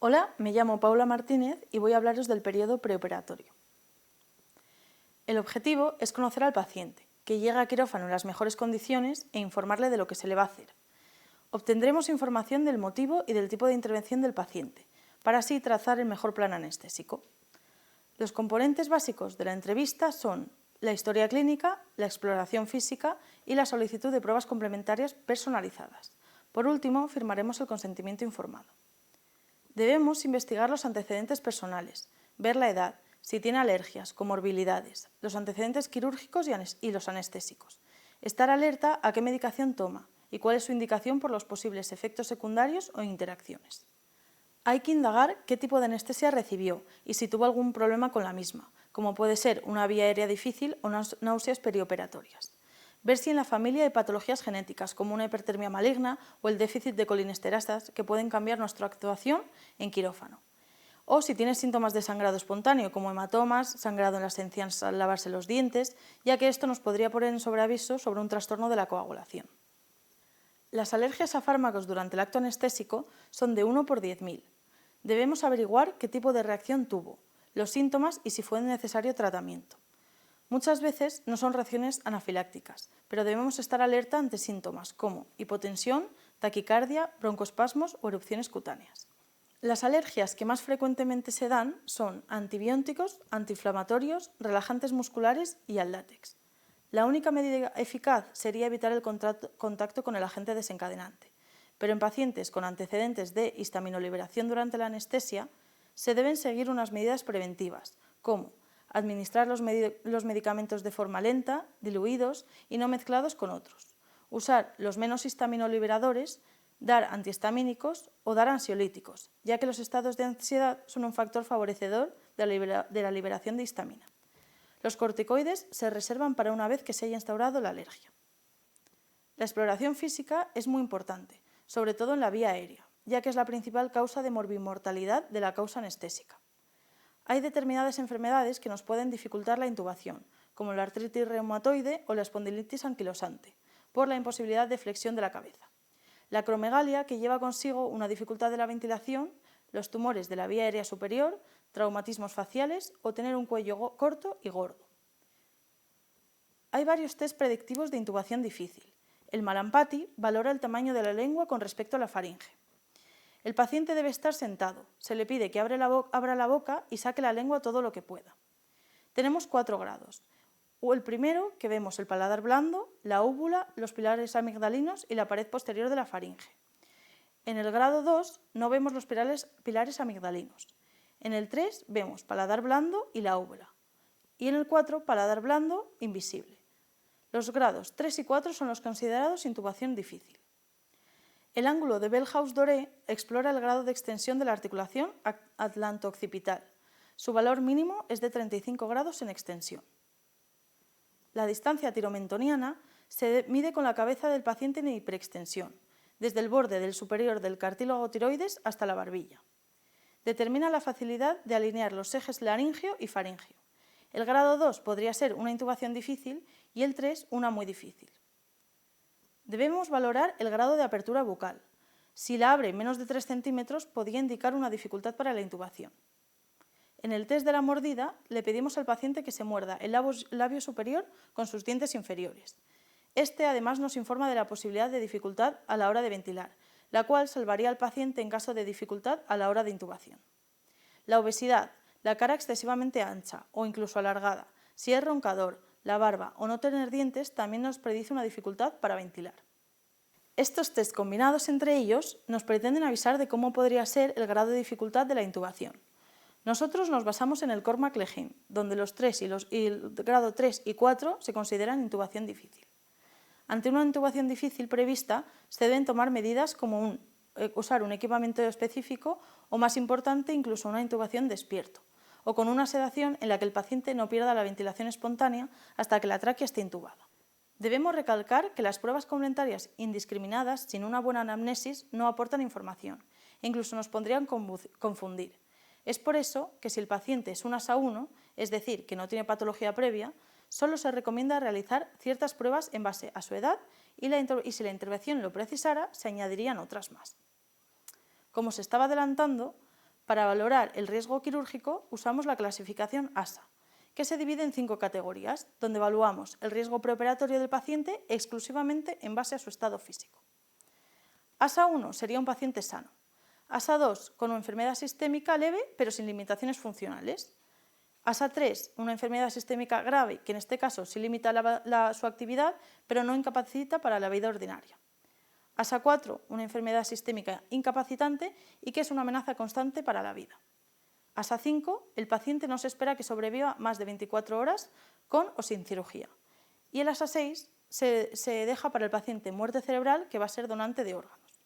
Hola, me llamo Paula Martínez y voy a hablaros del periodo preoperatorio. El objetivo es conocer al paciente, que llega a quirófano en las mejores condiciones e informarle de lo que se le va a hacer. Obtendremos información del motivo y del tipo de intervención del paciente, para así trazar el mejor plan anestésico. Los componentes básicos de la entrevista son la historia clínica, la exploración física y la solicitud de pruebas complementarias personalizadas. Por último, firmaremos el consentimiento informado. Debemos investigar los antecedentes personales, ver la edad, si tiene alergias, comorbilidades, los antecedentes quirúrgicos y los anestésicos. Estar alerta a qué medicación toma y cuál es su indicación por los posibles efectos secundarios o interacciones. Hay que indagar qué tipo de anestesia recibió y si tuvo algún problema con la misma, como puede ser una vía aérea difícil o náuseas perioperatorias. Ver si en la familia hay patologías genéticas, como una hipertermia maligna o el déficit de colinesterasas, que pueden cambiar nuestra actuación en quirófano. O si tiene síntomas de sangrado espontáneo, como hematomas, sangrado en las encías al lavarse los dientes, ya que esto nos podría poner en sobreaviso sobre un trastorno de la coagulación. Las alergias a fármacos durante el acto anestésico son de 1 por 10.000. Debemos averiguar qué tipo de reacción tuvo, los síntomas y si fue necesario tratamiento. Muchas veces no son reacciones anafilácticas, pero debemos estar alerta ante síntomas como hipotensión, taquicardia, broncoespasmos o erupciones cutáneas. Las alergias que más frecuentemente se dan son antibióticos, antiinflamatorios, relajantes musculares y al látex. La única medida eficaz sería evitar el contacto con el agente desencadenante, pero en pacientes con antecedentes de histaminoliberación durante la anestesia se deben seguir unas medidas preventivas, como administrar los medicamentos de forma lenta, diluidos y no mezclados con otros, usar los menos histaminoliberadores, dar antihistamínicos o dar ansiolíticos, ya que los estados de ansiedad son un factor favorecedor de la liberación de histamina. Los corticoides se reservan para una vez que se haya instaurado la alergia. La exploración física es muy importante, sobre todo en la vía aérea, ya que es la principal causa de morbimortalidad de la causa anestésica. Hay determinadas enfermedades que nos pueden dificultar la intubación, como la artritis reumatoide o la espondilitis anquilosante, por la imposibilidad de flexión de la cabeza. La acromegalia, que lleva consigo una dificultad de la ventilación, los tumores de la vía aérea superior, traumatismos faciales o tener un cuello corto y gordo. Hay varios test predictivos de intubación difícil. El Malampati valora el tamaño de la lengua con respecto a la faringe. El paciente debe estar sentado. Se le pide que abra la boca y saque la lengua todo lo que pueda. Tenemos 4 grados. El primero, que vemos el paladar blando, la úvula, los pilares amigdalinos y la pared posterior de la faringe. En el grado 2 no vemos los pilares amigdalinos. En el 3 vemos paladar blando y la úvula. Y en el 4, paladar blando invisible. Los grados 3 y 4 son los considerados intubación difícil. El ángulo de Bellhaus-Doré explora el grado de extensión de la articulación atlanto-occipital. Su valor mínimo es de 35 grados en extensión. La distancia tiromentoniana se mide con la cabeza del paciente en hiperextensión, desde el borde del superior del cartílago tiroides hasta la barbilla. Determina la facilidad de alinear los ejes laringio y faringio. El grado 2 podría ser una intubación difícil y el 3 una muy difícil. Debemos valorar el grado de apertura bucal. Si la abre menos de 3 centímetros, podría indicar una dificultad para la intubación. En el test de la mordida, le pedimos al paciente que se muerda el labio superior con sus dientes inferiores. Este además nos informa de la posibilidad de dificultad a la hora de ventilar, la cual salvaría al paciente en caso de dificultad a la hora de intubación. La obesidad, la cara excesivamente ancha o incluso alargada, si es roncador, la barba o no tener dientes también nos predice una dificultad para ventilar. Estos test combinados entre ellos nos pretenden avisar de cómo podría ser el grado de dificultad de la intubación. Nosotros nos basamos en el Cormack-Lejeune, donde los 3 y el grado 3 y 4 se consideran intubación difícil. Ante una intubación difícil prevista, se deben tomar medidas como usar un equipamiento específico o, más importante, incluso una intubación despierto, o con una sedación en la que el paciente no pierda la ventilación espontánea hasta que la tráquea esté intubada. Debemos recalcar que las pruebas complementarias indiscriminadas, sin una buena anamnesis, no aportan información e incluso nos podrían confundir. Es por eso que si el paciente es un ASA1, es decir, que no tiene patología previa, solo se recomienda realizar ciertas pruebas en base a su edad y si la intervención lo precisara, se añadirían otras más. Como se estaba adelantando, Para valorar el riesgo quirúrgico usamos la clasificación ASA, que se divide en 5 categorías, donde evaluamos el riesgo preoperatorio del paciente exclusivamente en base a su estado físico. ASA 1 sería un paciente sano. ASA 2 con una enfermedad sistémica leve pero sin limitaciones funcionales. ASA 3, una enfermedad sistémica grave, que en este caso sí limita su actividad, pero no incapacita para la vida ordinaria. ASA 4, una enfermedad sistémica incapacitante y que es una amenaza constante para la vida. ASA 5, el paciente no se espera que sobreviva más de 24 horas con o sin cirugía. Y el ASA 6 se deja para el paciente muerte cerebral que va a ser donante de órganos.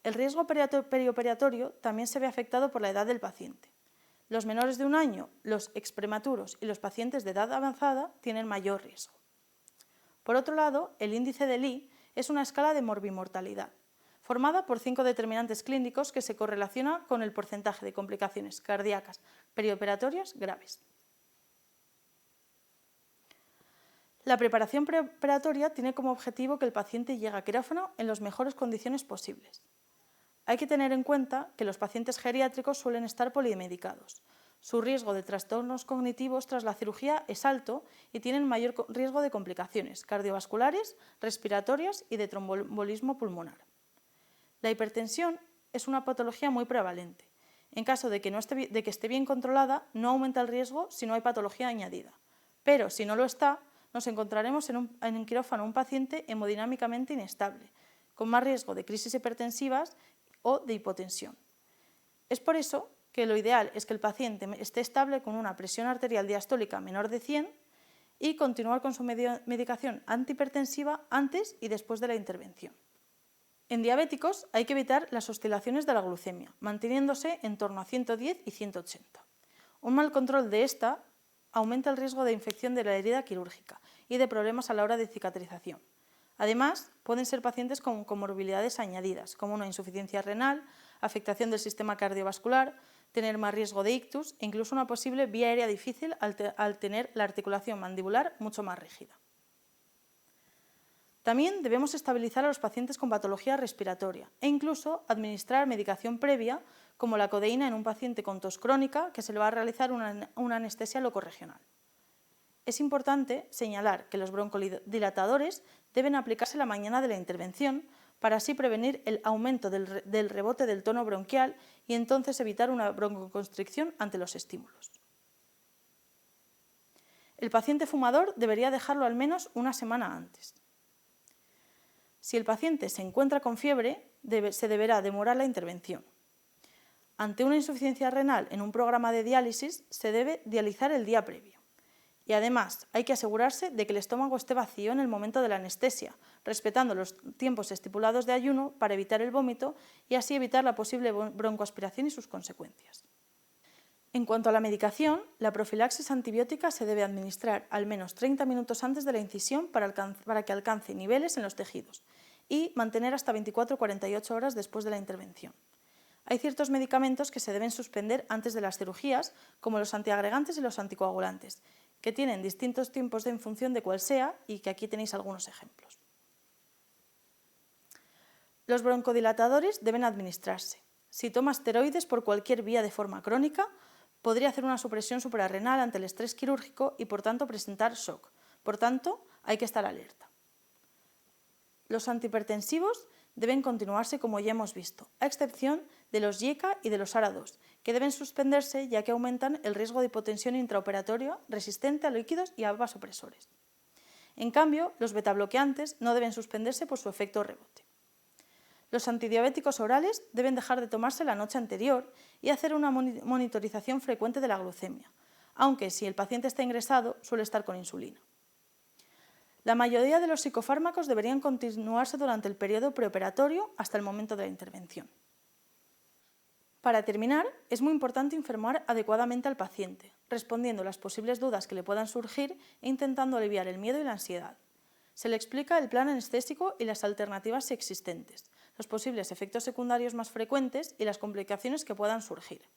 El riesgo perioperatorio también se ve afectado por la edad del paciente. Los menores de 1 año, los exprematuros y los pacientes de edad avanzada tienen mayor riesgo. Por otro lado, el índice de Lee es una escala de morbimortalidad, formada por 5 determinantes clínicos que se correlacionan con el porcentaje de complicaciones cardíacas perioperatorias graves. La preparación preoperatoria tiene como objetivo que el paciente llegue a quirófano en las mejores condiciones posibles. Hay que tener en cuenta que los pacientes geriátricos suelen estar polimedicados. Su riesgo de trastornos cognitivos tras la cirugía es alto y tienen mayor riesgo de complicaciones cardiovasculares, respiratorias y de tromboembolismo pulmonar. La hipertensión es una patología muy prevalente. En caso de que esté bien controlada, no aumenta el riesgo si no hay patología añadida. Pero si no lo está, nos encontraremos en un quirófano un paciente hemodinámicamente inestable, con más riesgo de crisis hipertensivas o de hipotensión. Es por eso que lo ideal es que el paciente esté estable con una presión arterial diastólica menor de 100 y continuar con su medicación antihipertensiva antes y después de la intervención. En diabéticos hay que evitar las oscilaciones de la glucemia, manteniéndose en torno a 110 y 180. Un mal control de esta aumenta el riesgo de infección de la herida quirúrgica y de problemas a la hora de cicatrización. Además, pueden ser pacientes con comorbilidades añadidas, como una insuficiencia renal, afectación del sistema cardiovascular, tener más riesgo de ictus e incluso una posible vía aérea difícil al tener la articulación mandibular mucho más rígida. También debemos estabilizar a los pacientes con patología respiratoria e incluso administrar medicación previa, como la codeína en un paciente con tos crónica, que se le va a realizar una anestesia locorregional. Es importante señalar que los broncodilatadores deben aplicarse la mañana de la intervención para así prevenir el aumento del rebote del tono bronquial y entonces evitar una broncoconstricción ante los estímulos. El paciente fumador debería dejarlo al menos una semana antes. Si el paciente se encuentra con fiebre, se deberá demorar la intervención. Ante una insuficiencia renal en un programa de diálisis, se debe dializar el día previo. Y además hay que asegurarse de que el estómago esté vacío en el momento de la anestesia, respetando los tiempos estipulados de ayuno para evitar el vómito y así evitar la posible broncoaspiración y sus consecuencias. En cuanto a la medicación, la profilaxis antibiótica se debe administrar al menos 30 minutos antes de la incisión para que alcance niveles en los tejidos y mantener hasta 24 o 48 horas después de la intervención. Hay ciertos medicamentos que se deben suspender antes de las cirugías, como los antiagregantes y los anticoagulantes, que tienen distintos tiempos en función de cuál sea y que aquí tenéis algunos ejemplos. Los broncodilatadores deben administrarse. Si toma esteroides por cualquier vía de forma crónica, podría hacer una supresión suprarrenal ante el estrés quirúrgico y por tanto presentar shock. Por tanto, hay que estar alerta. Los antihipertensivos deben continuarse como ya hemos visto, a excepción de los YECA y de los ARA2, que deben suspenderse ya que aumentan el riesgo de hipotensión intraoperatoria resistente a líquidos y a vasopresores. En cambio, los betabloqueantes no deben suspenderse por su efecto rebote. Los antidiabéticos orales deben dejar de tomarse la noche anterior y hacer una monitorización frecuente de la glucemia, aunque si el paciente está ingresado suele estar con insulina. La mayoría de los psicofármacos deberían continuarse durante el periodo preoperatorio hasta el momento de la intervención. Para terminar, es muy importante informar adecuadamente al paciente, respondiendo a las posibles dudas que le puedan surgir e intentando aliviar el miedo y la ansiedad. Se le explica el plan anestésico y las alternativas existentes, los posibles efectos secundarios más frecuentes y las complicaciones que puedan surgir.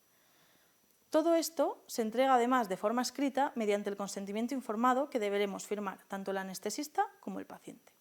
Todo esto se entrega además de forma escrita mediante el consentimiento informado que deberemos firmar tanto el anestesista como el paciente.